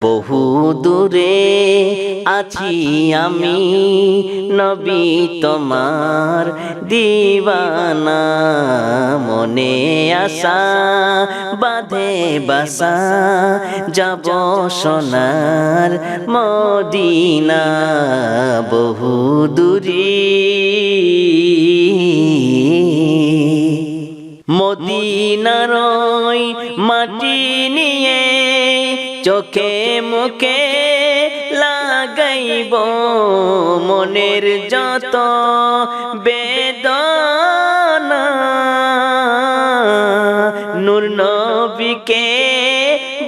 বহু দূরে আছি আমি নবী তোমার দিওয়ানা, মনে আশা বাঁধে বাসা যাব সোনার মদিনা। বহু দূরে মদিনার ওই মাটি নিয়ে চোখে মুখে লাগাইব মনের যত বেদনা। নূর নবীকে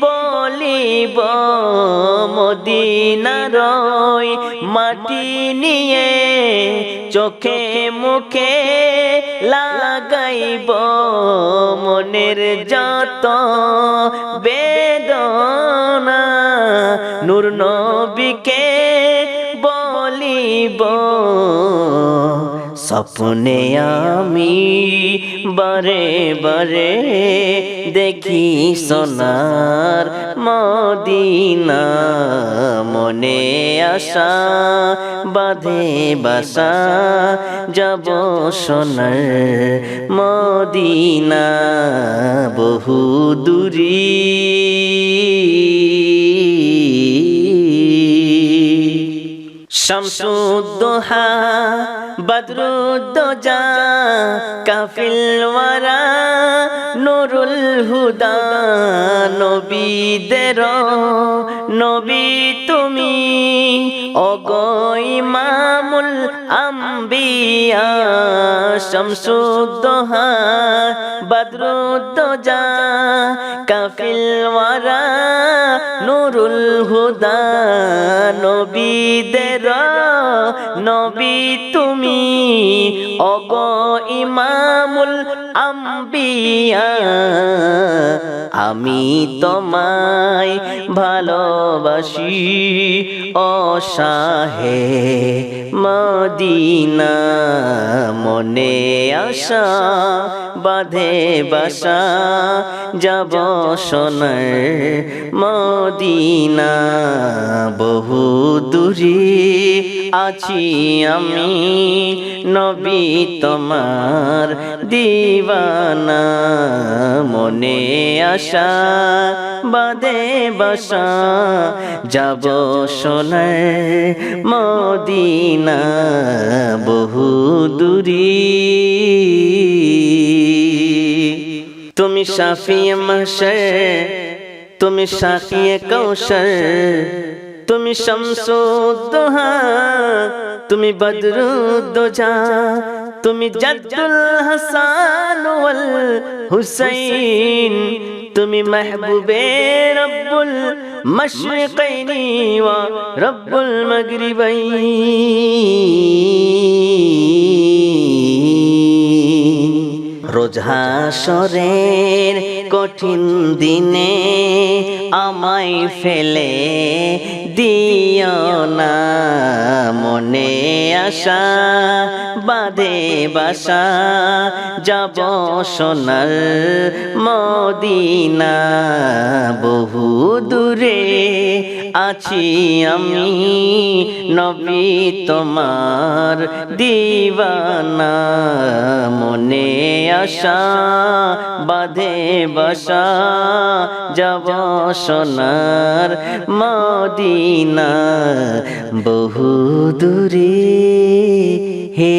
বলিব মদিনার ওই মাটি নিয়ে চোখে মুখে লাগাইব মনের যত বেদনা। নূর নবীকে বলিব স্বপ্নে আমি বারে বারে দেখি সোনার মদিনা, মনে আশা বাঁধে বাসা যাব সোনার মদিনা। বহু দূরে শামসুদ্দোহা বদরুদ্দোজা কাফিল ওয়ারা নুরুল হুদা, নবীদের নবী তুমি ওগো ইমামুল আম্বিয়া। শামসুদ্দোহা বদরুদ্দোজা কাফিল ওয়ারা নুরুল হুদা, নবীদের নবী তুমি ওগো ইমামুল আম্বিয়া। আমি তোমায় ভালোবাসি ও শাহে মদিনা, মনে আশা বাঁধে বাসা যাব সোনার মদিনা। বহু দূরে আছি আমি নবী তোমার দিওয়ানা, মনে আশা বাঁধে বাসা যাব সোনার মদিনা। বহু দূরে তুমি শাফিয়ে মাহশর, তুমি শাকিয়ে কৌশর, তুমি শামসুদ্দোহা, তুমি বদরুদ্দোজা, তুমি জাদ্দুল হাসান ওয়াল হুসাইন, তুমি মাহবুবে রব্বুল মশরিকাইনি ওয়া রব্বুল মাগরিবাইন। রোজ হাসরের কঠিন দিনে আমায় ফেলে দিও না, মনে আশা বাঁধে বাসা যাব সোনার মদিনা। বহু দূরে আছি আমি নবী তোমার দিওয়ানা, মনে আশা বাঁধে বাসা যাব সোনার মদিনা। বহু দূরে হে